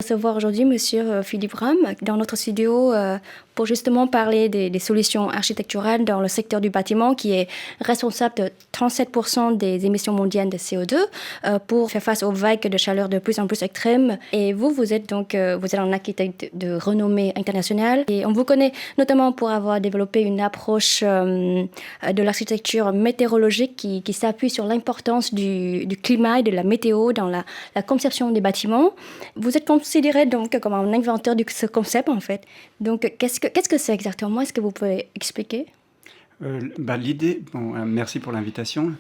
recevoir aujourd'hui Monsieur Philippe Ram dans notre studio pour justement parler des solutions architecturales dans le secteur du bâtiment qui est responsable de 37% des émissions mondiales de CO2 pour faire face aux vagues de chaleur de plus en plus extrêmes. Et vous êtes donc vous êtes un architecte de renommée internationale et on vous connaît notamment pour avoir développé une approche de l'architecture météorologique qui s'appuie sur l'importance du climat et de la météo dans la conception des bâtiments. Vous êtes considéré donc comme un inventeur de ce concept en fait. Donc qu'est-ce que c'est exactement? Est-ce que vous pouvez expliquer? L'idée, merci pour l'invitation.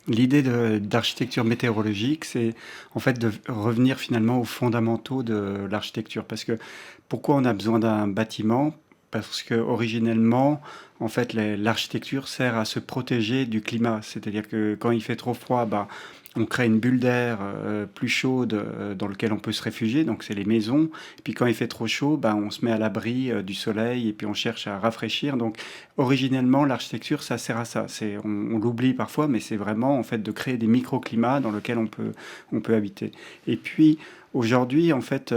L'idée d'architecture météorologique, c'est en fait de revenir finalement aux fondamentaux de l'architecture. Parce que pourquoi on a besoin d'un bâtiment? Parce que originellement, en fait, l'architecture sert à se protéger du climat. C'est-à-dire que quand il fait trop froid, on crée une bulle d'air plus chaude dans laquelle on peut se réfugier, donc c'est les maisons. Et puis quand il fait trop chaud, on se met à l'abri du soleil et puis on cherche à rafraîchir. Donc originellement, l'architecture, ça sert à ça. On l'oublie parfois, mais c'est vraiment en fait de créer des microclimats dans lesquels on peut habiter. Et puis aujourd'hui, en fait,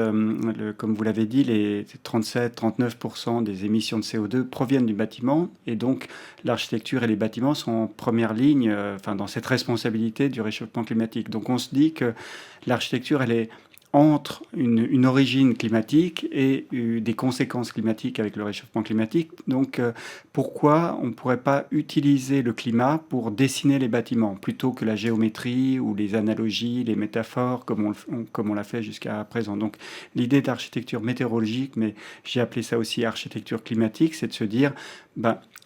comme vous l'avez dit, les 37-39% des émissions de CO2 proviennent du bâtiment. Et donc, l'architecture et les bâtiments sont en première ligne dans cette responsabilité du réchauffement climatique. Donc, on se dit que l'architecture, elle est entre une origine climatique et des conséquences climatiques avec le réchauffement climatique. Donc, pourquoi on ne pourrait pas utiliser le climat pour dessiner les bâtiments plutôt que la géométrie ou les analogies, les métaphores comme on l'a fait jusqu'à présent. Donc, l'idée d'architecture météorologique, mais j'ai appelé ça aussi architecture climatique, c'est de se dire,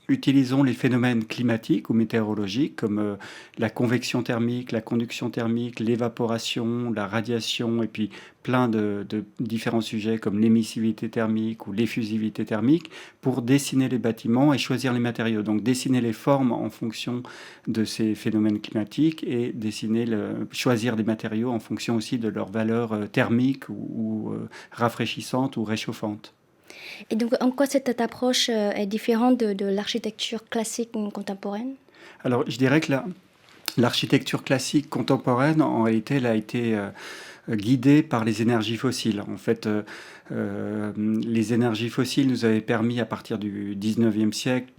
utilisons les phénomènes climatiques ou météorologiques comme la convection thermique, la conduction thermique, l'évaporation, la radiation et puis plein de différents sujets comme l'émissivité thermique ou l'effusivité thermique pour dessiner les bâtiments et choisir les matériaux. Donc dessiner les formes en fonction de ces phénomènes climatiques et choisir des matériaux en fonction aussi de leur valeur thermique ou rafraîchissante ou réchauffante. Et donc, en quoi cette approche est différente de l'architecture classique contemporaine? Alors, je dirais que l'architecture classique contemporaine, en réalité, elle a été guidée par les énergies fossiles. En fait, les énergies fossiles nous avaient permis, à partir du 19e siècle,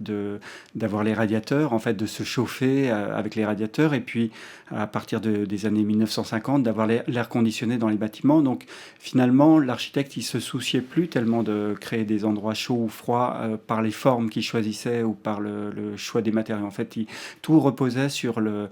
d'avoir les radiateurs, en fait, de se chauffer avec les radiateurs, et puis, à partir des années 1950, d'avoir l'air conditionné dans les bâtiments. Donc, finalement, l'architecte, il se souciait plus tellement de créer des endroits chauds ou froids par les formes qu'il choisissait ou par le choix des matériaux. En fait, tout reposait sur le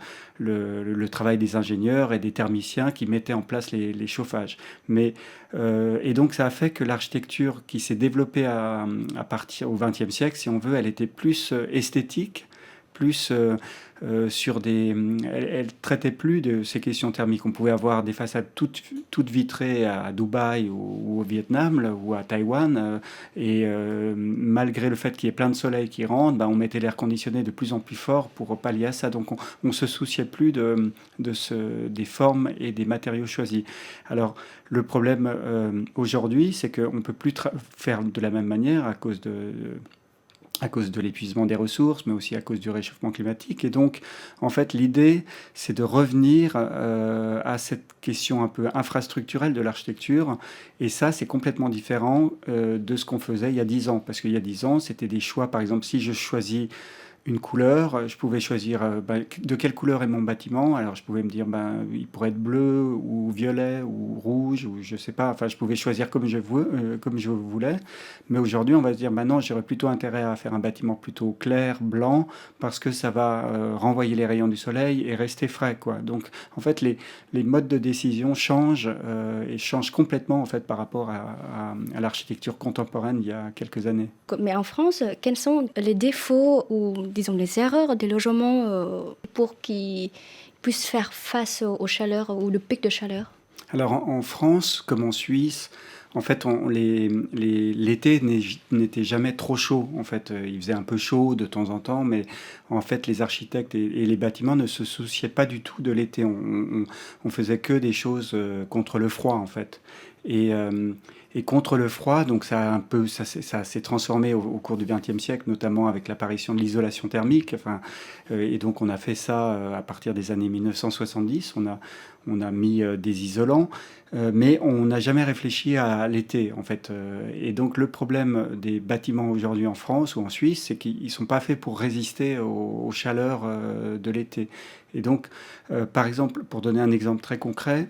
travail des ingénieurs et des thermiciens qui mettaient en place les chauffages. Et donc ça a fait que l'architecture qui s'est développée à partir au XXe siècle, si on veut, elle était plus esthétique, plus elle traitait plus de ces questions thermiques. On pouvait avoir des façades toutes vitrées à Dubaï ou au Vietnam ou à Taïwan, malgré le fait qu'il y ait plein de soleil qui rentre, on mettait l'air conditionné de plus en plus fort pour pallier à ça. Donc on se souciait plus des formes et des matériaux choisis. Alors le problème aujourd'hui, c'est qu'on ne peut plus faire de la même manière à cause de l'épuisement des ressources, mais aussi à cause du réchauffement climatique. Et donc, en fait, l'idée, c'est de revenir à cette question un peu infrastructurelle de l'architecture. Et ça, c'est complètement différent de ce qu'on faisait il y a 10 ans. Parce qu'il y a 10 ans, c'était des choix. Par exemple, si je choisis une couleur, je pouvais choisir de quelle couleur est mon bâtiment. Alors je pouvais me dire il pourrait être bleu ou violet ou rouge ou je sais pas. Enfin, je pouvais choisir comme je voulais. Mais aujourd'hui, on va se dire non, j'aurais plutôt intérêt à faire un bâtiment plutôt clair, blanc, parce que ça va renvoyer les rayons du soleil et rester frais, quoi. Donc en fait, les modes de décision changent et changent complètement en fait par rapport à l'architecture contemporaine il y a quelques années. Mais en France, quels sont les défauts ou, disons, les erreurs des logements pour qu'ils puissent faire face aux chaleurs ou le pic de chaleur? Alors en France, comme en Suisse, en fait, l'été n'était jamais trop chaud. En fait, il faisait un peu chaud de temps en temps, mais en fait, les architectes et les bâtiments ne se souciaient pas du tout de l'été. On faisait que des choses contre le froid, en fait. Et contre le froid, donc ça s'est transformé au cours du XXe siècle, notamment avec l'apparition de l'isolation thermique. Enfin, et donc on a fait ça à partir des années 1970. On a mis des isolants, mais on n'a jamais réfléchi à l'été, en fait. Et donc le problème des bâtiments aujourd'hui en France ou en Suisse, c'est qu'ils ne sont pas faits pour résister aux chaleurs de l'été. Et donc, par exemple, pour donner un exemple très concret,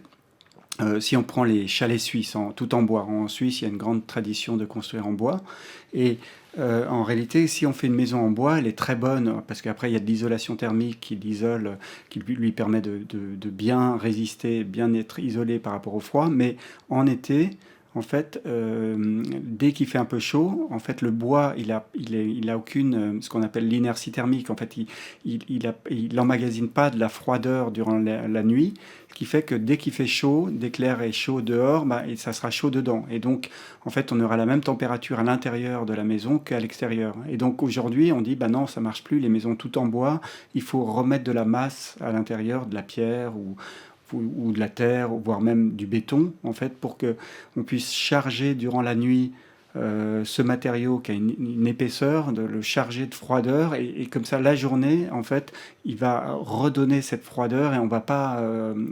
si on prend les chalets suisses, tout en bois, en Suisse, il y a une grande tradition de construire en bois. Et en réalité, si on fait une maison en bois, elle est très bonne, parce qu'après, il y a de l'isolation thermique qui l'isole, qui lui permet de bien résister, bien être isolé par rapport au froid. Mais en été, en fait, dès qu'il fait un peu chaud, en fait, le bois, il a aucune, ce qu'on appelle l'inertie thermique. En fait, il emmagasine pas de la froideur durant la nuit, ce qui fait que dès qu'il fait chaud, dès que l'air est chaud dehors, bah, et ça sera chaud dedans. Et donc, en fait, on aura la même température à l'intérieur de la maison qu'à l'extérieur. Et donc, aujourd'hui, on dit, bah non, ça marche plus, les maisons tout en bois, il faut remettre de la masse à l'intérieur, de la pierre ou de la terre, voire même du béton, en fait, pour que on puisse charger durant la nuit ce matériau qui a une épaisseur, de le charger de froideur, et comme ça, la journée, en fait, il va redonner cette froideur et on va pas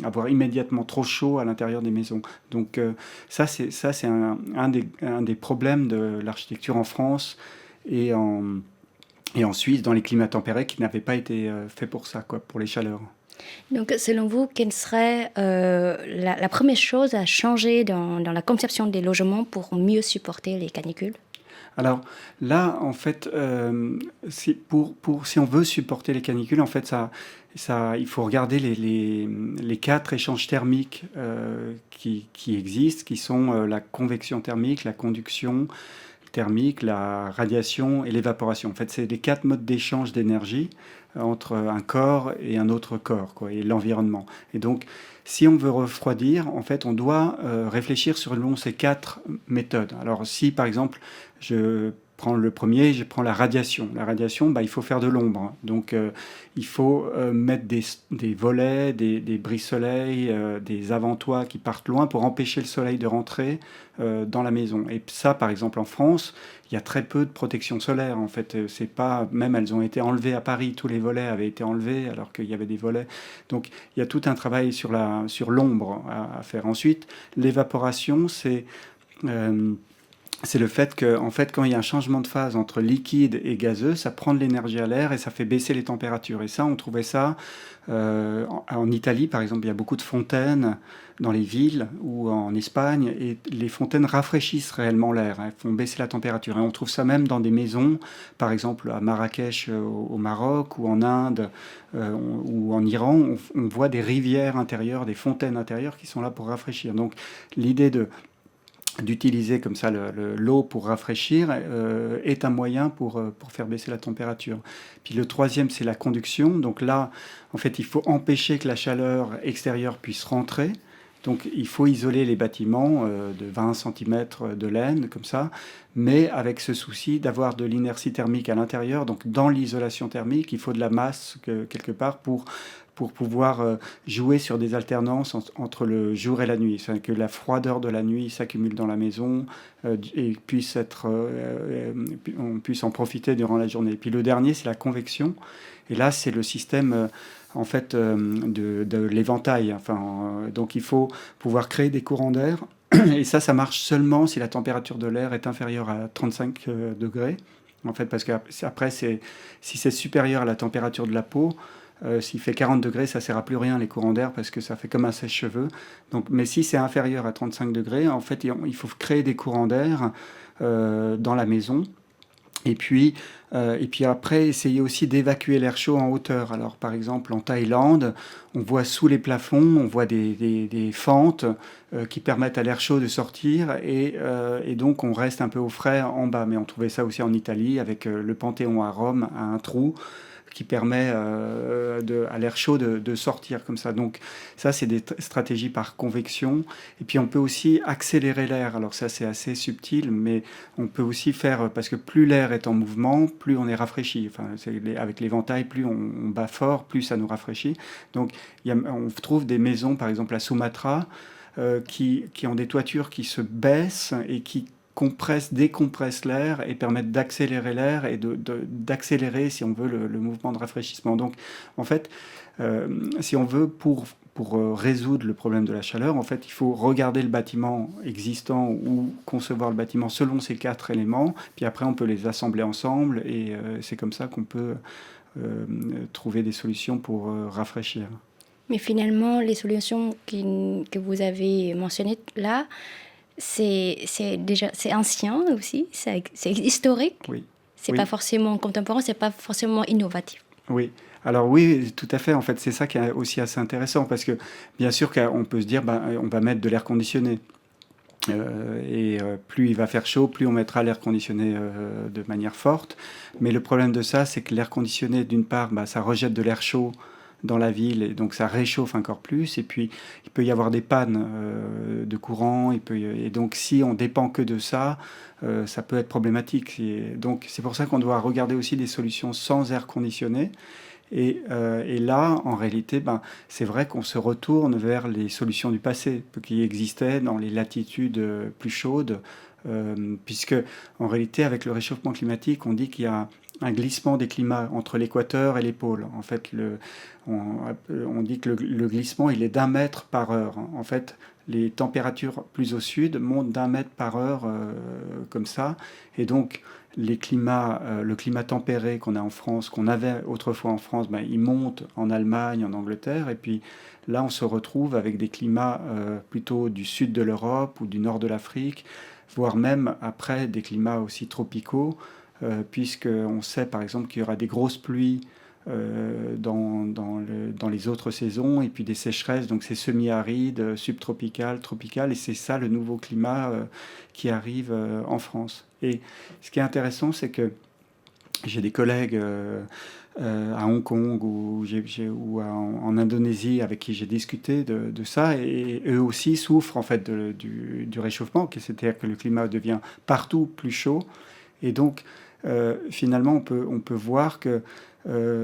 avoir immédiatement trop chaud à l'intérieur des maisons. Donc ça, c'est un des problèmes de l'architecture en France et en Suisse, dans les climats tempérés, qui n'avaient pas été faits pour ça, quoi, pour les chaleurs. Donc, selon vous, quelle serait la première chose à changer dans la conception des logements pour mieux supporter les canicules? Alors là, en fait, si on veut supporter les canicules, en fait, il faut regarder les quatre échanges thermiques qui existent, qui sont la convection thermique, la conduction thermique, la radiation et l'évaporation. En fait, c'est les quatre modes d'échange d'énergie entre un corps et un autre corps, quoi, et l'environnement. Et donc, si on veut refroidir, en fait, on doit réfléchir selon ces quatre méthodes. Alors, si par exemple, je prends le premier, je prends la radiation. La radiation, bah, il faut faire de l'ombre. Donc, il faut mettre des volets, des brise-soleil, des avant-toits qui partent loin pour empêcher le soleil de rentrer dans la maison. Et ça, par exemple, en France, il y a très peu de protection solaire. En fait, c'est pas, même elles ont été enlevées à Paris. Tous les volets avaient été enlevés alors qu'il y avait des volets. Donc, il y a tout un travail sur l'ombre à faire. Ensuite, l'évaporation, c'est le fait que, en fait, quand il y a un changement de phase entre liquide et gazeux, ça prend de l'énergie à l'air et ça fait baisser les températures. Et ça, on trouvait ça en Italie, par exemple, il y a beaucoup de fontaines dans les villes ou en Espagne, et les fontaines rafraîchissent réellement l'air, elles font baisser la température. Et on trouve ça même dans des maisons, par exemple à Marrakech au Maroc, ou en Inde, ou en Iran, on voit des rivières intérieures, des fontaines intérieures qui sont là pour rafraîchir. Donc l'idée d'utiliser comme ça l'eau pour rafraîchir est un moyen pour faire baisser la température. Puis le troisième, c'est la conduction. Donc là, en fait, il faut empêcher que la chaleur extérieure puisse rentrer. Donc il faut isoler les bâtiments de 20 cm de laine, comme ça, mais avec ce souci d'avoir de l'inertie thermique à l'intérieur. Donc dans l'isolation thermique, il faut de la masse quelque part pour pouvoir jouer sur des alternances entre le jour et la nuit. C'est que la froideur de la nuit s'accumule dans la maison et on puisse en profiter durant la journée. Et puis le dernier, c'est la convection. Et là, c'est le système en fait de l'éventail. Enfin, donc il faut pouvoir créer des courants d'air. Et ça marche seulement si la température de l'air est inférieure à 35 degrés. En fait, parce qu'après, si c'est supérieur à la température de la peau, s'il fait 40 degrés, ça ne sert à plus rien les courants d'air parce que ça fait comme un sèche-cheveux. Donc, mais si c'est inférieur à 35 degrés, en fait, il faut créer des courants d'air dans la maison. Et puis après, essayer aussi d'évacuer l'air chaud en hauteur. Alors, par exemple, en Thaïlande, on voit sous les plafonds, on voit des fentes qui permettent à l'air chaud de sortir et donc on reste un peu au frais en bas. Mais on trouvait ça aussi en Italie avec le Panthéon à Rome, à un trou qui permet à l'air chaud de sortir comme ça. Donc ça, c'est des stratégies par convection. Et puis on peut aussi accélérer l'air. Alors ça, c'est assez subtil, mais on peut aussi faire, parce que plus l'air est en mouvement, plus on est rafraîchi. Enfin, avec l'éventail, plus on bat fort, plus ça nous rafraîchit. Donc on trouve des maisons, par exemple à Sumatra, qui ont des toitures qui se baissent et qui compressent, décompressent l'air et permettent d'accélérer l'air et d'accélérer, si on veut, le mouvement de rafraîchissement. Donc, en fait, si on veut, pour résoudre le problème de la chaleur, en fait, il faut regarder le bâtiment existant ou concevoir le bâtiment selon ces 4 éléments, puis après, on peut les assembler ensemble et c'est comme ça qu'on peut trouver des solutions pour rafraîchir. Mais finalement, les solutions que vous avez mentionnées là, c'est ancien aussi, c'est historique. Oui. C'est Oui. pas forcément contemporain, c'est pas forcément innovatif. Oui. Alors oui, tout à fait. En fait, c'est ça qui est aussi assez intéressant parce que bien sûr qu'on peut se dire, on va mettre de l'air conditionné. Plus il va faire chaud, plus on mettra l'air conditionné de manière forte. Mais le problème de ça, c'est que l'air conditionné, d'une part, ça rejette de l'air chaud dans la ville, et donc ça réchauffe encore plus. Et puis, il peut y avoir des pannes de courant. Et donc, si on dépend que de ça, ça peut être problématique. Donc, c'est pour ça qu'on doit regarder aussi des solutions sans air conditionné. Et là, en réalité, c'est vrai qu'on se retourne vers les solutions du passé qui existaient dans les latitudes plus chaudes, puisque en réalité, avec le réchauffement climatique, on dit qu'il y a un glissement des climats entre l'équateur et les pôles. En fait, on dit que le glissement, il est d'1 mètre par heure. En fait, les températures plus au sud montent d'1 mètre par heure, comme ça. Et donc, le climat tempéré qu'on a en France, qu'on avait autrefois en France, il monte en Allemagne, en Angleterre. Et puis là, on se retrouve avec des climats plutôt du sud de l'Europe ou du nord de l'Afrique, voire même après des climats aussi tropicaux, puisqu'on sait par exemple qu'il y aura des grosses pluies dans les autres saisons, et puis des sécheresses, donc c'est semi-aride, subtropical, tropical, et c'est ça le nouveau climat qui arrive en France. Et ce qui est intéressant, c'est que j'ai des collègues à Hong Kong ou en Indonésie avec qui j'ai discuté de ça, et eux aussi souffrent en fait du réchauffement, c'est-à-dire que le climat devient partout plus chaud, et donc finalement on peut voir que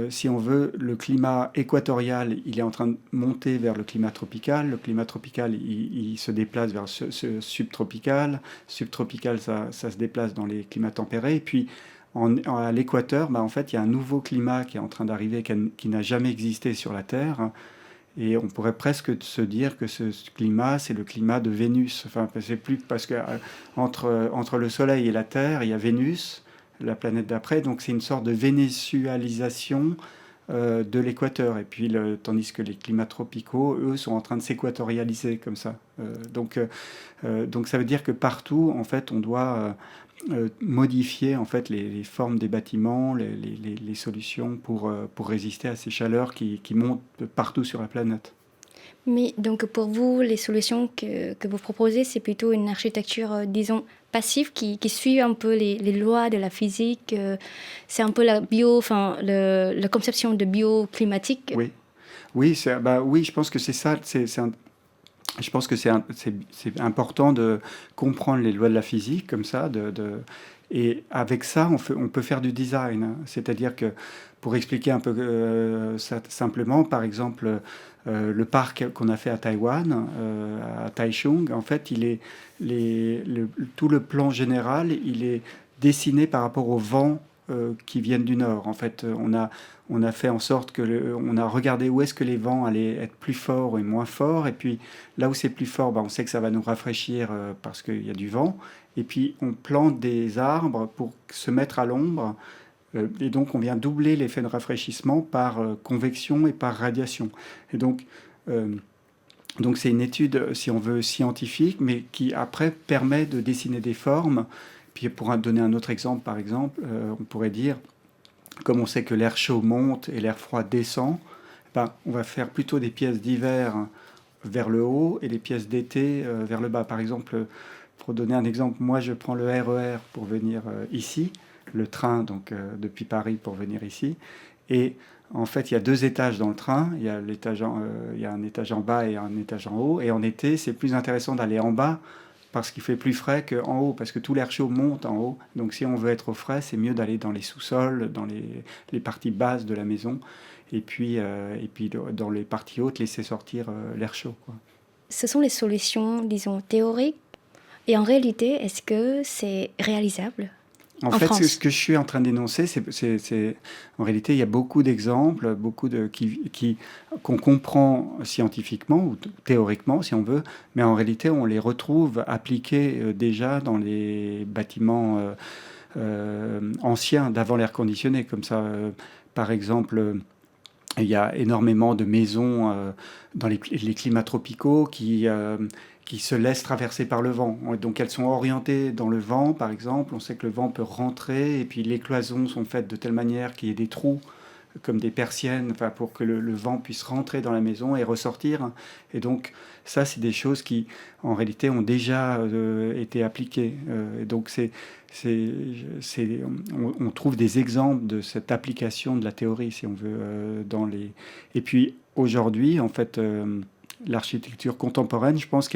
si on veut, le climat équatorial, il est en train de monter vers le climat tropical. Le climat tropical, il se déplace vers ce subtropical. Subtropical, ça se déplace dans les climats tempérés. Et puis, à l'équateur, en fait, il y a un nouveau climat qui est en train d'arriver, qui n'a jamais existé sur la Terre. Et on pourrait presque se dire que ce climat, c'est le climat de Vénus. Enfin, c'est plus parce que entre le Soleil et la Terre, il y a Vénus, la planète d'après, donc c'est une sorte de vénézualisation de l'équateur. Et puis, tandis que les climats tropicaux, eux, sont en train de s'équatorialiser comme ça. Donc ça veut dire que partout, en fait, on doit modifier en fait les formes des bâtiments, les solutions pour résister à ces chaleurs qui montent partout sur la planète. Mais donc pour vous, les solutions que vous proposez, c'est plutôt une architecture, disons, passive qui suit un peu les lois de la physique. C'est un peu la conception de bioclimatique. Oui, oui, oui, je pense que c'est ça. Je pense que c'est important de comprendre les lois de la physique comme ça, et avec ça, on peut faire du design, hein. C'est-à-dire que, pour expliquer un peu ça simplement, par exemple, le parc qu'on a fait à Taïwan, à Taichung, en fait, tout le plan général, il est dessiné par rapport au vent qui viennent du nord. En fait, on a fait en sorte on a regardé où est-ce que les vents allaient être plus forts et moins forts. Et puis là où c'est plus fort, on sait que ça va nous rafraîchir parce qu'il y a du vent. Et puis on plante des arbres pour se mettre à l'ombre. Et donc on vient doubler l'effet de rafraîchissement par convection et par radiation. Et donc c'est une étude, si on veut, scientifique, mais qui après permet de dessiner des formes. Puis pour donner un autre exemple, par exemple, on pourrait dire, comme on sait que l'air chaud monte et l'air froid descend, on va faire plutôt des pièces d'hiver vers le haut et des pièces d'été vers le bas. Par exemple, pour donner un exemple, moi je prends le RER pour venir ici, le train donc depuis Paris pour venir ici, et en fait il y a 2 étages dans le train, il y a un étage en bas et un étage en haut, et en été c'est plus intéressant d'aller en bas parce qu'il fait plus frais qu'en haut, parce que tout l'air chaud monte en haut. Donc si on veut être au frais, c'est mieux d'aller dans les sous-sols, dans les parties basses de la maison, et puis dans les parties hautes, laisser sortir l'air chaud, quoi. ce sont les solutions, disons, théoriques. Et en réalité, est-ce que c'est réalisable En en fait, ce France? que je suis en train d'énoncer, en réalité, il y a beaucoup d'exemples, qu'on comprend scientifiquement ou théoriquement, si on veut, mais en réalité, on les retrouve appliqués déjà dans les bâtiments anciens d'avant l'air conditionné. Comme ça, par exemple, il y a énormément de maisons dans les climats tropicaux qui se laissent traverser par le vent. Donc elles sont orientées dans le vent, par exemple. On sait que le vent peut rentrer et puis les cloisons sont faites de telle manière qu'il y ait des trous comme des persiennes, enfin, pour que le vent puisse rentrer dans la maison et ressortir. Et donc, ça, c'est des choses qui, en réalité, ont déjà été appliquées. Et donc, on trouve des exemples de cette application de la théorie, si on veut, dans les... Et puis, aujourd'hui, en fait, l'architecture contemporaine, je pense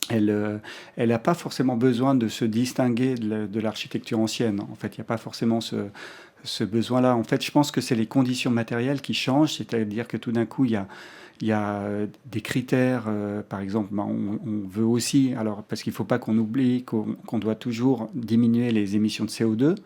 elle n'a pas forcément besoin de se distinguer de l'architecture ancienne. En fait, il n'y a pas forcément ce besoin-là. En fait, je pense que c'est les conditions matérielles qui changent, c'est-à-dire que tout d'un coup, il y a des critères, par exemple, ben, on veut aussi, alors parce qu'il ne faut pas qu'on oublie qu'on doit toujours diminuer les émissions de CO2,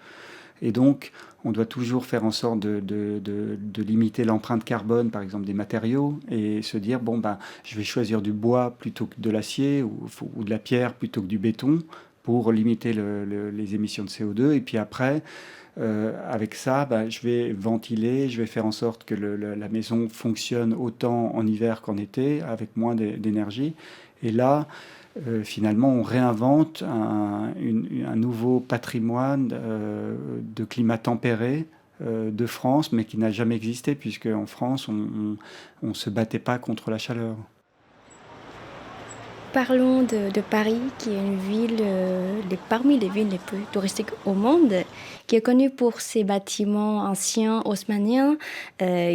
et donc on doit toujours faire en sorte de limiter l'empreinte carbone, par exemple, des matériaux, et se dire, bon, ben, je vais choisir du bois plutôt que de l'acier, ou de la pierre plutôt que du béton, pour limiter les émissions de CO2, et puis après, avec ça, bah, je vais ventiler, je vais faire en sorte que la maison fonctionne autant en hiver qu'en été, avec moins d'énergie. Et là, finalement, on réinvente un nouveau patrimoine de climat tempéré de France, mais qui n'a jamais existé, puisque en France, on ne se battait pas contre la chaleur. Parlons de Paris, qui est une ville, parmi les villes les plus touristiques au monde, qui est connue pour ses bâtiments anciens haussmanniens,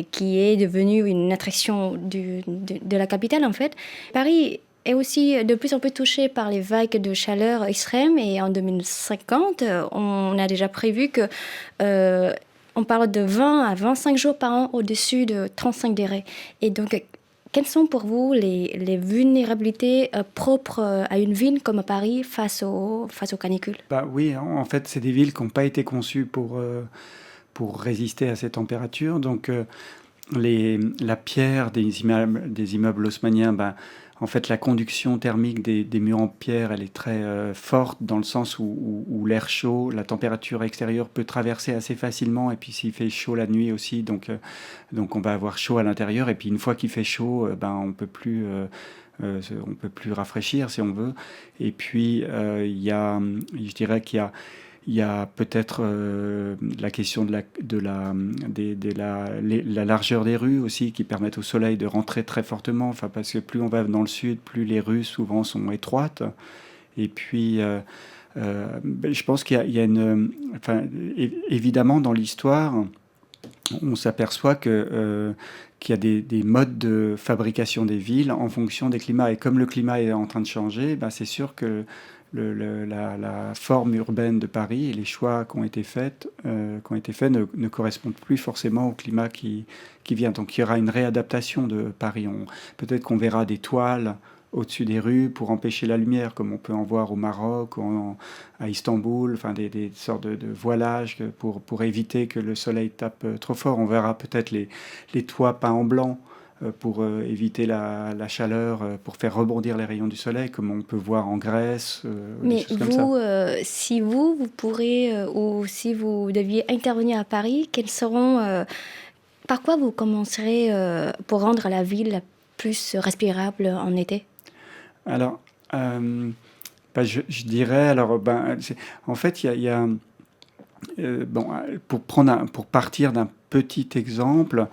qui est devenue une attraction de la capitale en fait. Paris est aussi de plus en plus touché par les vagues de chaleur extrêmes et en 2050, on a déjà prévu que on parle de 20 à 25 jours par an au-dessus de 35 degrés. Et donc, quelles sont pour vous les vulnérabilités propres à une ville comme Paris face aux canicules? Bah oui, en fait, c'est des villes qui n'ont pas été conçues pour résister à ces températures. Donc, la pierre des immeubles haussmanniens, ben, en fait, la conduction thermique des murs en pierre, elle est très forte dans le sens où l'air chaud, la température extérieure peut traverser assez facilement. Et puis, s'il fait chaud la nuit aussi, donc on va avoir chaud à l'intérieur. Et puis, une fois qu'il fait chaud, ben, on peut plus rafraîchir si on veut. Et puis, je dirais qu'il y a peut-être la question la largeur des rues aussi, qui permettent au soleil de rentrer très fortement. Enfin, parce que plus on va dans le sud, plus les rues souvent sont étroites. Et puis, je pense qu'il y a une... Enfin, évidemment, dans l'histoire, on s'aperçoit qu'il y a des modes de fabrication des villes en fonction des climats. Et comme le climat est en train de changer, ben c'est sûr que la forme urbaine de Paris et les choix qui ont été faits ne correspondent plus forcément au climat qui vient. Donc il y aura une réadaptation de Paris. Peut-être qu'on verra des toiles au-dessus des rues pour empêcher la lumière, comme on peut en voir au Maroc ou à Istanbul, enfin des sortes de voilages pour éviter que le soleil tape trop fort. On verra peut-être les toits peints en blanc pour éviter la chaleur, pour faire rebondir les rayons du soleil, comme on peut voir en Grèce, des Mais choses comme ça. vous, si vous pourrez, ou si vous deviez intervenir à Paris, par quoi vous commencerez pour rendre la ville plus respirable en été? Alors, bah, je dirais, alors, ben, en fait, bon, pour partir d'un petit exemple,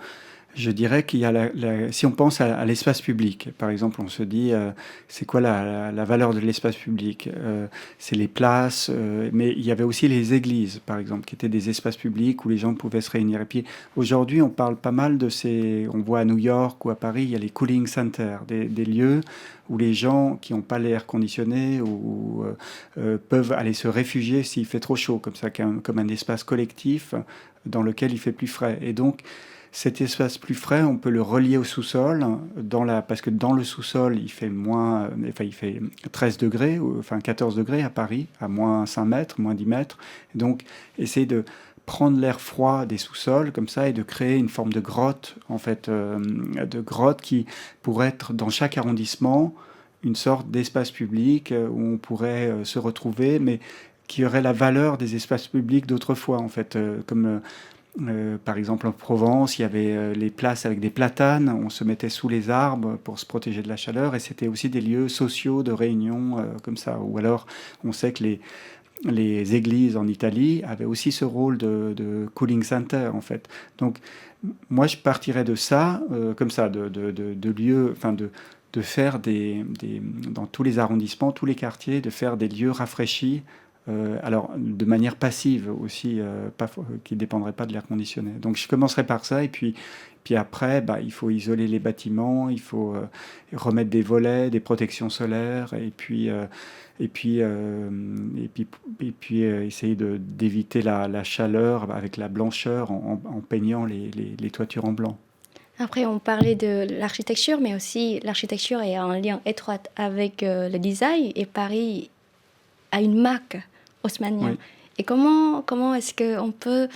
je dirais qu'il y a si on pense à l'espace public, par exemple, on se dit, c'est quoi la valeur de l'espace public? C'est les places, mais il y avait aussi les églises, par exemple, qui étaient des espaces publics où les gens pouvaient se réunir. Et puis aujourd'hui, on parle pas mal on voit à New York ou à Paris, il y a les cooling centers, des lieux où les gens qui n'ont pas l'air conditionné peuvent aller se réfugier s'il fait trop chaud, comme ça, comme un espace collectif dans lequel il fait plus frais. Et donc, cet espace plus frais, on peut le relier au sous-sol, parce que dans le sous-sol, il fait il fait 13 degrés, enfin 14 degrés à Paris, à moins 5 mètres, moins 10 mètres. Donc, essayer de prendre l'air froid des sous-sols comme ça et de créer une forme de grotte, en fait, de grotte qui pourrait être dans chaque arrondissement une sorte d'espace public où on pourrait se retrouver, mais qui aurait la valeur des espaces publics d'autrefois, en fait, par exemple en Provence, il y avait les places avec des platanes, on se mettait sous les arbres pour se protéger de la chaleur, et c'était aussi des lieux sociaux de réunion comme ça. Ou alors, on sait que les églises en Italie avaient aussi ce rôle de cooling center, en fait. Donc, moi, je partirais de ça, comme ça, de lieux, enfin de faire dans tous les arrondissements, tous les quartiers, de faire des lieux rafraîchis, alors de manière passive aussi, qui ne dépendrait pas de l'air conditionné. Donc je commencerai par ça, et puis après, il faut isoler les bâtiments, il faut remettre des volets, des protections solaires, essayer d'éviter la chaleur avec la blancheur en peignant les toitures en blanc. Après, on parlait de l'architecture, mais aussi l'architecture est en lien étroit avec le design, et Paris a une marque haussmannienne. Oui. Et comment est-ce qu'on peut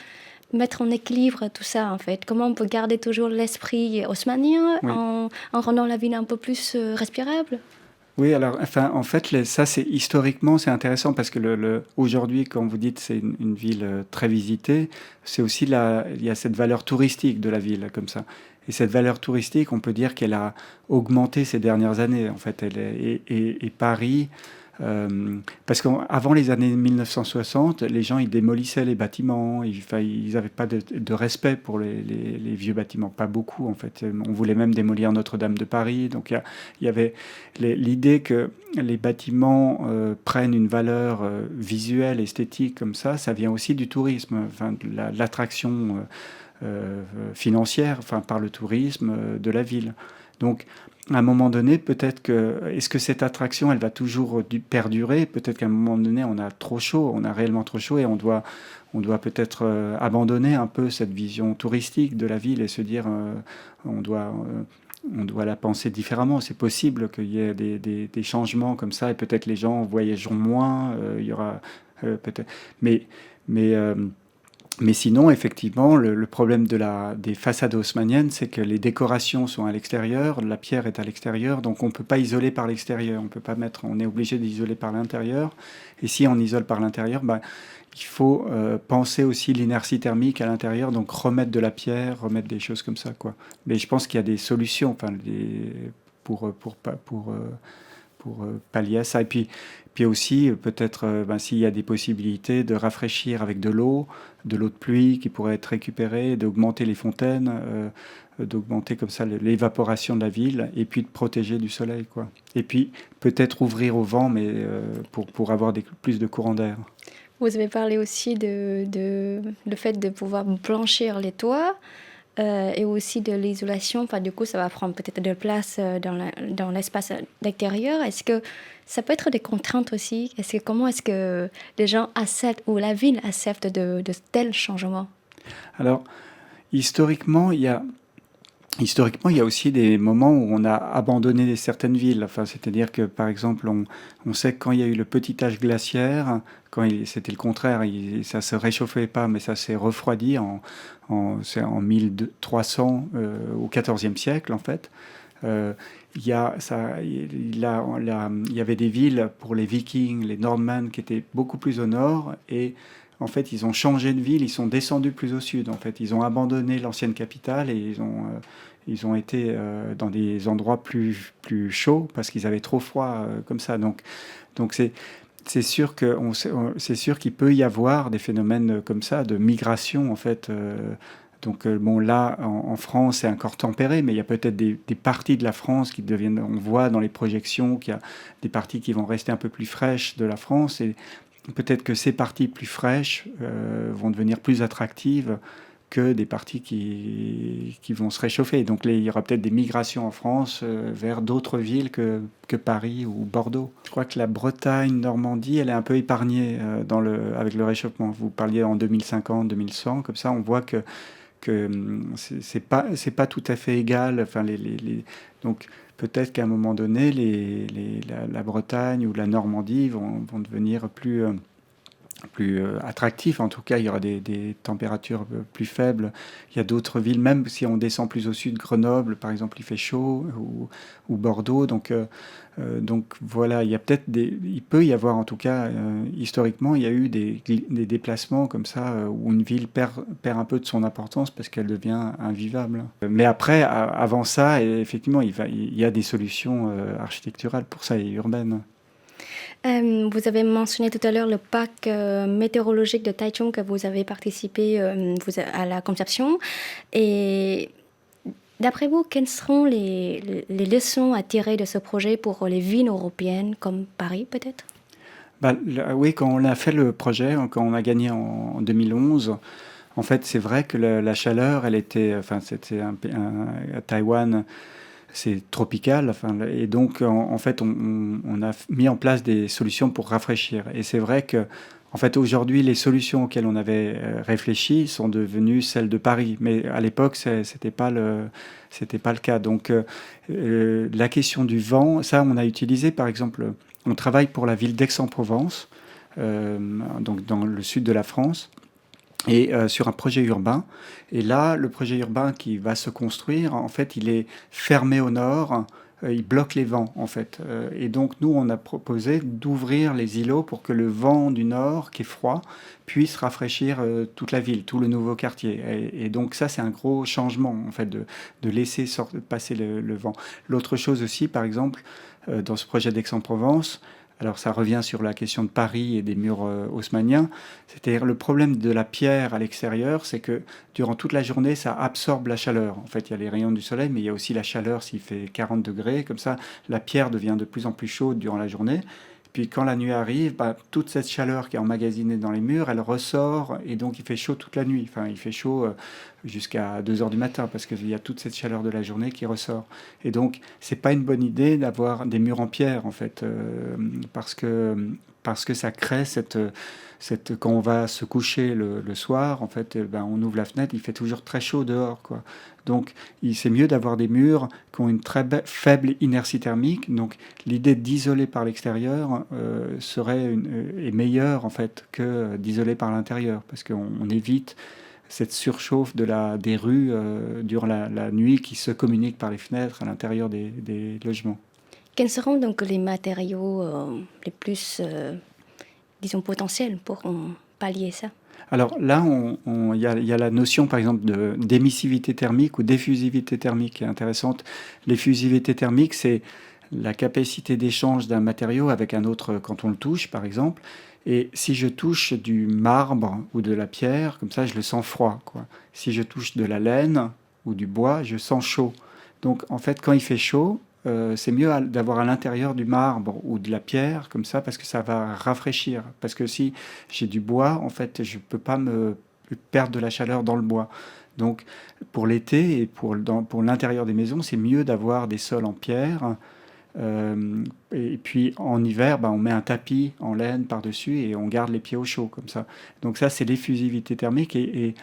mettre en équilibre tout ça, en fait? Comment on peut garder toujours l'esprit haussmannien Oui. en rendant la ville un peu plus respirable? Oui, alors, enfin, en fait, ça, c'est historiquement, c'est intéressant parce que aujourd'hui, quand vous dites c'est une ville très visitée, c'est aussi il y a cette valeur touristique de la ville, comme ça. Et cette valeur touristique, on peut dire qu'elle a augmenté ces dernières années, en fait. Et Paris, parce qu'avant les années 1960, les gens, ils démolissaient les bâtiments, ils n'avaient pas de respect pour les vieux bâtiments, pas beaucoup, en fait. On voulait même démolir Notre-Dame de Paris, donc il y avait l'idée que les bâtiments prennent une valeur visuelle, esthétique, comme ça vient aussi du tourisme, enfin, de l'attraction financière, enfin, par le tourisme de la ville. Donc, à un moment donné, est-ce que cette attraction, elle va toujours perdurer? Peut-être qu'à un moment donné, on a trop chaud, on a réellement trop chaud, et on doit peut-être abandonner un peu cette vision touristique de la ville et se dire, on doit la penser différemment. C'est possible qu'il y ait des changements comme ça, et peut-être les gens voyageront moins, il y aura peut-être... Mais, mais, euh, mais sinon, effectivement, le problème des façades haussmanniennes, c'est que les décorations sont à l'extérieur, la pierre est à l'extérieur, donc on ne peut pas isoler par l'extérieur, on est obligé d'isoler par l'intérieur. Et si on isole par l'intérieur, il faut penser aussi l'inertie thermique à l'intérieur, donc remettre de la pierre, remettre des choses comme ça, quoi. Mais je pense qu'il y a des solutions, enfin, pour pallier à ça. Et puis aussi, peut-être, s'il y a des possibilités de rafraîchir avec de l'eau de pluie qui pourrait être récupérée, d'augmenter les fontaines, d'augmenter comme ça l'évaporation de la ville, et puis de protéger du soleil, quoi. Et puis peut-être ouvrir au vent, mais pour avoir plus de courant d'air. Vous avez parlé aussi de le fait de pouvoir blanchir les toits. Et aussi de l'isolation. Enfin, du coup, ça va prendre peut-être de la place dans l'espace extérieur. Est-ce que ça peut être des contraintes aussi? Comment est-ce que les gens acceptent, ou la ville accepte de tels changements? Alors, historiquement, il y a aussi des moments où on a abandonné certaines villes. Enfin, c'est-à-dire que, par exemple, on sait que quand il y a eu le petit âge glaciaire, c'était le contraire, ça se réchauffait pas, mais ça s'est refroidi c'est en 1300 au XIVe siècle, en fait. Il y avait des villes pour les Vikings, les Normands, qui étaient beaucoup plus au nord, et en fait, ils ont changé de ville, ils sont descendus plus au sud. En fait, ils ont abandonné l'ancienne capitale, et ils ont été dans des endroits plus chauds parce qu'ils avaient trop froid comme ça. Donc c'est sûr c'est sûr qu'il peut y avoir des phénomènes comme ça de migration, en fait. Bon, là, en France, c'est encore tempéré, mais il y a peut-être des parties de la France qui deviennent... On voit dans les projections qu'il y a des parties qui vont rester un peu plus fraîches de la France, et peut-être que ces parties plus fraîches vont devenir plus attractives que des parties qui vont se réchauffer. Donc il y aura peut-être des migrations en France vers d'autres villes que Paris ou Bordeaux. Je crois que la Bretagne, Normandie, elle est un peu épargnée avec le réchauffement. Vous parliez en 2050, 2100, comme ça on voit que que c'est pas tout à fait égal. Enfin, donc peut-être qu'à un moment donné, la Bretagne ou la Normandie vont devenir plus attractif. En tout cas, il y aura des températures plus faibles. Il y a d'autres villes, même si on descend plus au sud, Grenoble, par exemple, il fait chaud, ou Bordeaux. Donc voilà, il peut y avoir, en tout cas, historiquement, il y a eu des déplacements comme ça, où une ville perd un peu de son importance parce qu'elle devient invivable. Mais après, avant ça, effectivement, il y a des solutions architecturales pour ça et urbaines. Vous avez mentionné tout à l'heure le parc météorologique de Taichung que vous avez participé à la conception. Et d'après vous, quelles seront les leçons à tirer de ce projet pour les villes européennes comme Paris peut-être? Oui, quand on a fait le projet, quand on a gagné en 2011, en fait, c'est vrai que la chaleur, elle était, enfin, c'était à Taïwan, c'est tropical, enfin, et donc en fait, on a mis en place des solutions pour rafraîchir. Et c'est vrai que, en fait, aujourd'hui, les solutions auxquelles on avait réfléchi sont devenues celles de Paris, mais à l'époque, c'était pas le cas. Donc, la question du vent, ça, on a utilisé, par exemple, on travaille pour la ville d'Aix-en-Provence, donc dans le sud de la France, et sur un projet urbain. Et là, le projet urbain qui va se construire, en fait, il est fermé au nord, il bloque les vents, en fait. Et donc, nous, on a proposé d'ouvrir les îlots pour que le vent du nord, qui est froid, puisse rafraîchir toute la ville, tout le nouveau quartier. Et donc, ça, c'est un gros changement, en fait, de laisser passer le vent. L'autre chose aussi, par exemple, dans ce projet d'Aix-en-Provence, alors ça revient sur la question de Paris et des murs haussmanniens, c'est-à-dire le problème de la pierre à l'extérieur, c'est que durant toute la journée, ça absorbe la chaleur. En fait, il y a les rayons du soleil, mais il y a aussi la chaleur s'il fait 40 degrés. Comme ça, la pierre devient de plus en plus chaude durant la journée. Puis quand la nuit arrive, toute cette chaleur qui est emmagasinée dans les murs, elle ressort et donc il fait chaud toute la nuit. Enfin, il fait chaud jusqu'à 2 heures du matin parce qu'il y a toute cette chaleur de la journée qui ressort. Et donc, c'est pas une bonne idée d'avoir des murs en pierre en fait, parce que ça crée quand on va se coucher le soir, en fait, on ouvre la fenêtre, il fait toujours très chaud dehors, quoi. Donc, c'est mieux d'avoir des murs qui ont une très faible inertie thermique. Donc, l'idée d'isoler par l'extérieur est meilleure, en fait, que d'isoler par l'intérieur, parce qu'on évite cette surchauffe des rues durant la nuit qui se communique par les fenêtres à l'intérieur des logements. Quels seront donc les matériaux les plus, disons, potentiels pour pallier ça? Alors là, il y a la notion, par exemple, d'émissivité thermique ou d'effusivité thermique qui est intéressante. L'effusivité thermique, c'est la capacité d'échange d'un matériau avec un autre quand on le touche, par exemple. Et si je touche du marbre ou de la pierre, comme ça, je le sens froid, quoi. Si je touche de la laine ou du bois, je sens chaud. Donc, en fait, quand il fait chaud, c'est mieux d'avoir à l'intérieur du marbre ou de la pierre, comme ça, parce que ça va rafraîchir. Parce que si j'ai du bois, en fait, je ne peux pas me perdre de la chaleur dans le bois. Donc, pour l'été et pour l'intérieur des maisons, c'est mieux d'avoir des sols en pierre. Et puis en hiver, on met un tapis en laine par-dessus et on garde les pieds au chaud, comme ça. Donc ça, c'est l'effusivité thermique. Et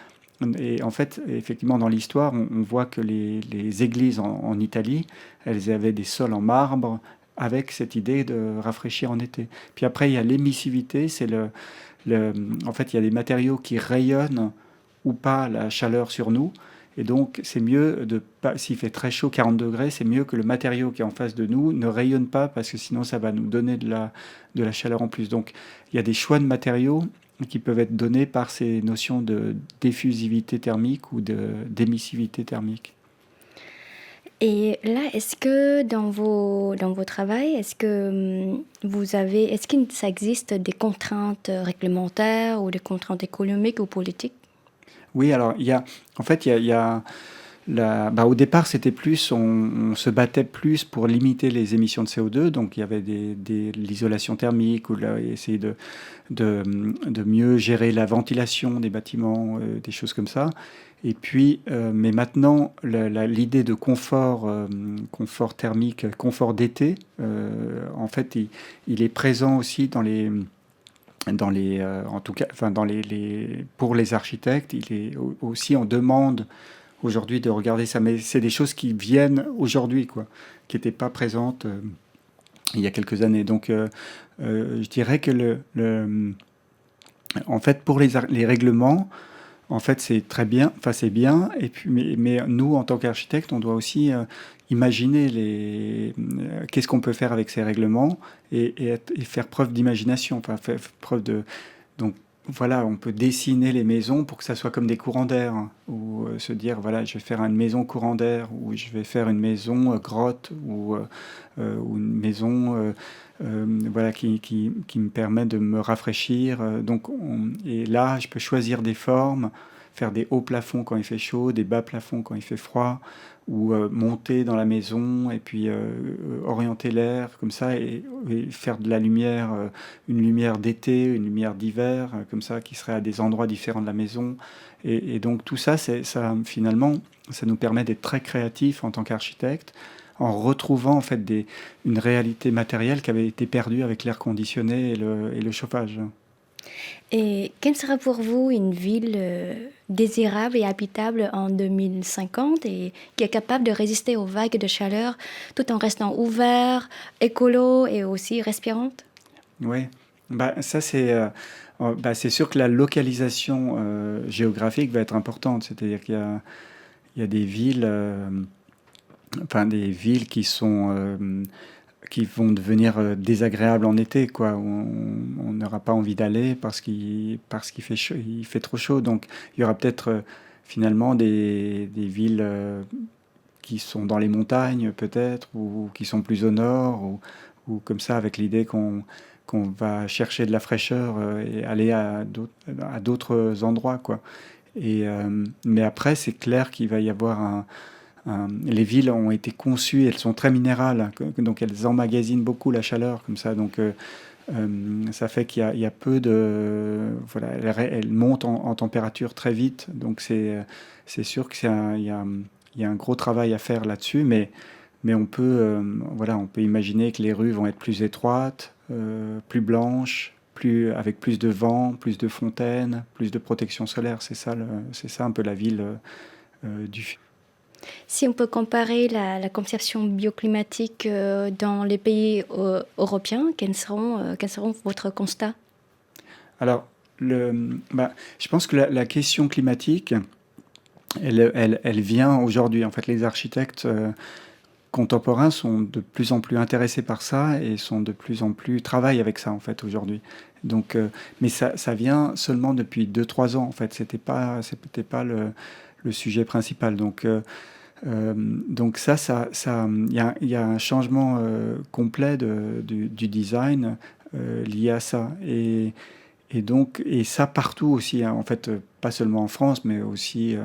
en fait, effectivement, dans l'histoire, on voit que les églises en Italie, elles avaient des sols en marbre avec cette idée de rafraîchir en été. Puis après, il y a l'émissivité, en fait, il y a des matériaux qui rayonnent ou pas la chaleur sur nous. Et donc, c'est mieux s'il fait très chaud, 40 degrés, c'est mieux que le matériau qui est en face de nous ne rayonne pas parce que sinon, ça va nous donner de la chaleur en plus. Donc, il y a des choix de matériaux qui peuvent être donnés par ces notions de diffusivité thermique ou d'émissivité thermique. Et là, est-ce que dans vos travaux, est-ce que ça existe des contraintes réglementaires ou des contraintes économiques ou politiques? Oui, alors il y a au départ, c'était plus, on se battait plus pour limiter les émissions de CO2, donc il y avait l'isolation thermique ou essayer de mieux gérer la ventilation des bâtiments, des choses comme ça. Et puis, mais maintenant, l'idée de confort thermique, confort d'été, en fait, il est présent aussi en tout cas, enfin, pour les architectes, il est aussi en demande aujourd'hui de regarder ça. Mais c'est des choses qui viennent aujourd'hui, quoi, qui n'étaient pas présentes il y a quelques années. Donc, je dirais que en fait, pour les règlements, en fait, c'est très bien, enfin c'est bien, et puis, mais nous, en tant qu'architecte, on doit aussi imaginer qu'est-ce qu'on peut faire avec ces règlements et faire preuve d'imagination, enfin faire preuve de... Donc voilà, on peut dessiner les maisons pour que ça soit comme des courants d'air, hein, ou se dire, voilà, je vais faire une maison courant d'air, ou je vais faire une maison grotte, ou une maison voilà, qui me permet de me rafraîchir. Et là, je peux choisir des formes, faire des hauts plafonds quand il fait chaud, des bas plafonds quand il fait froid, ou monter dans la maison et puis orienter l'air comme ça et faire de la lumière, une lumière d'été, une lumière d'hiver, comme ça, qui serait à des endroits différents de la maison. Et donc tout ça, ça, finalement, ça nous permet d'être très créatifs en tant qu'architecte, en retrouvant en fait une réalité matérielle qui avait été perdue avec l'air conditionné et le chauffage. Et quelle sera pour vous une ville désirable et habitable en 2050 et qui est capable de résister aux vagues de chaleur tout en restant ouvert, écolo et aussi respirante? Oui, bah, ça c'est sûr que la localisation géographique va être importante, c'est-à-dire qu'il y a des villes, enfin des villes qui vont devenir désagréables en été, quoi. On n'aura pas envie d'aller parce qu'il fait chaud, il fait trop chaud. Donc il y aura peut-être finalement des villes qui sont dans les montagnes peut-être, ou qui sont plus au nord, ou comme ça avec l'idée qu'on va chercher de la fraîcheur et aller à d'autres endroits, quoi. Mais après, c'est clair qu'il va y avoir les villes ont été conçues, elles sont très minérales, donc elles emmagasinent beaucoup la chaleur, comme ça. Donc ça fait il y a peu de... Voilà, elles montent en température très vite. Donc c'est sûr il y a un gros travail à faire là-dessus, mais voilà, on peut imaginer que les rues vont être plus étroites, plus blanches, avec plus de vent, plus de fontaines, plus de protection solaire. C'est ça un peu la ville du futur. Si on peut comparer la conception bioclimatique dans les pays européens, quels seront votre constat? Alors, je pense que la question climatique, elle vient aujourd'hui. En fait, les architectes contemporains sont de plus en plus intéressés par ça et sont de plus en plus travaillent avec ça en fait aujourd'hui. Donc, mais ça vient seulement depuis 2 3 ans en fait. C'était pas le sujet principal. Donc il y a un changement complet du design lié à ça. Et ça partout aussi, hein, en fait, pas seulement en France, mais aussi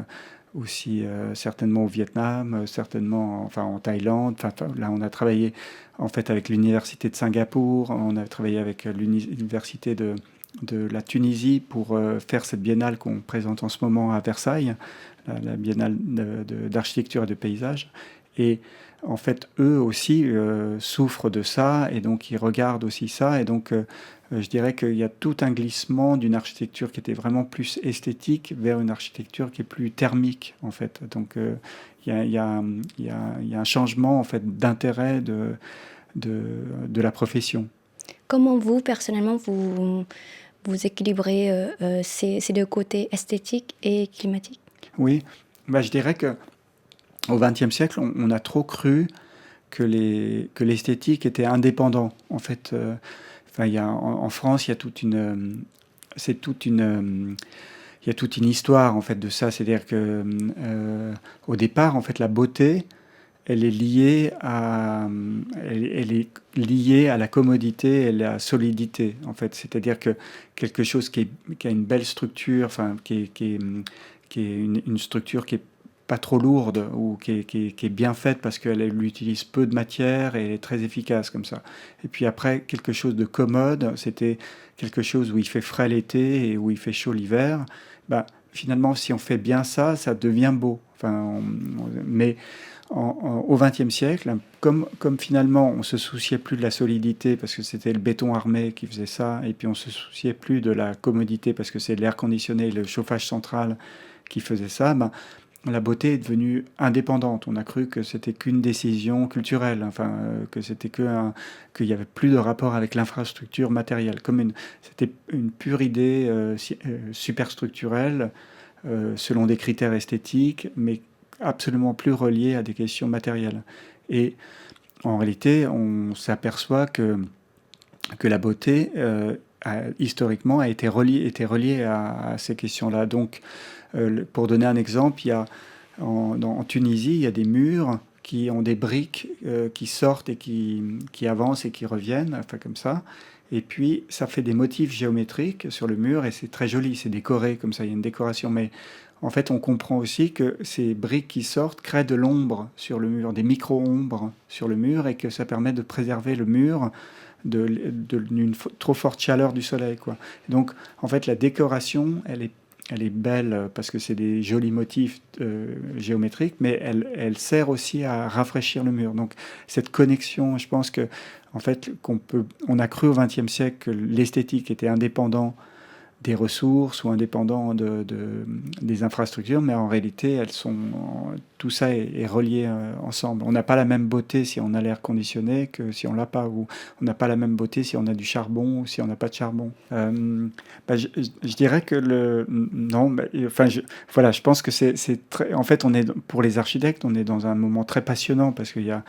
certainement au Vietnam, certainement enfin, en Thaïlande. Là, on a travaillé en fait avec l'université de Singapour, on a travaillé avec l'université de la Tunisie pour faire cette biennale qu'on présente en ce moment à Versailles, la biennale d'architecture et de paysage. Et en fait, eux aussi souffrent de ça, et donc ils regardent aussi ça. Et donc, je dirais qu'il y a tout un glissement d'une architecture qui était vraiment plus esthétique vers une architecture qui est plus thermique, en fait. Donc, il y a un changement, en fait, d'intérêt de la profession. Comment vous, personnellement, vous équilibrez ces deux côtés esthétiques et climatiques? Oui, je dirais que au XXe siècle, on a trop cru que l'esthétique était indépendant. En fait, enfin, en France, il y a c'est il y a toute une histoire en fait de ça. C'est-à-dire que au départ, en fait, la beauté, elle est liée à la commodité et la solidité. En fait, c'est-à-dire que quelque chose qui a une belle structure, enfin, qui est une structure qui est pas trop lourde ou qui est bien faite parce qu'elle utilise peu de matière et est très efficace comme ça. Et puis après, quelque chose de commode, c'était quelque chose où il fait frais l'été et où il fait chaud l'hiver. Bah, finalement, si on fait bien ça, ça devient beau. Enfin, mais au XXe siècle, comme finalement on se souciait plus de la solidité parce que c'était le béton armé qui faisait ça, et puis on se souciait plus de la commodité parce que c'est l'air conditionné, le chauffage central qui faisait ça, ben, la beauté est devenue indépendante. On a cru que c'était qu'une décision culturelle, enfin, que c'était qu'il n'y avait plus de rapport avec l'infrastructure matérielle. C'était une pure idée superstructurelle, selon des critères esthétiques, mais absolument plus reliée à des questions matérielles. Et en réalité, on s'aperçoit que la beauté, historiquement, a été reliée à ces questions-là. Donc, pour donner un exemple, il y a en Tunisie, il y a des murs qui ont des briques qui sortent et qui avancent et qui reviennent, enfin comme ça. Et puis, ça fait des motifs géométriques sur le mur et c'est très joli, c'est décoré comme ça, il y a une décoration. Mais en fait, on comprend aussi que ces briques qui sortent créent de l'ombre sur le mur, des micro-ombres sur le mur, et que ça permet de préserver le mur d'une trop forte chaleur du soleil, quoi. Donc, en fait, la décoration, elle est belle parce que c'est des jolis motifs géométriques, mais elle sert aussi à rafraîchir le mur. Donc, cette connexion, je pense que, en fait, on a cru au XXe siècle que l'esthétique était indépendant des ressources ou indépendant des infrastructures, mais en réalité, tout ça est relié ensemble. On n'a pas la même beauté si on a l'air conditionné que si on l'a pas, ou on n'a pas la même beauté si on a du charbon ou si on n'a pas de charbon. Je dirais que non, enfin, voilà, je pense que c'est très. En fait, pour les architectes, on est dans un moment très passionnant parce qu'il y a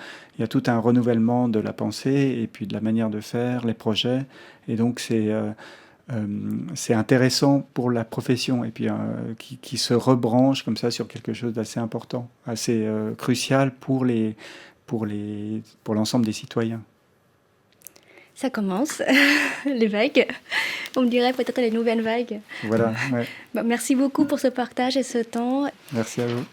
tout un renouvellement de la pensée et puis de la manière de faire, les projets, et donc c'est intéressant pour la profession et puis qui se rebranche comme ça sur quelque chose d'assez important, assez crucial pour l'ensemble des citoyens. Ça commence, les vagues. On me dirait peut-être les nouvelles vagues. Voilà. Ouais. Merci beaucoup pour ce partage et ce temps. Merci à vous.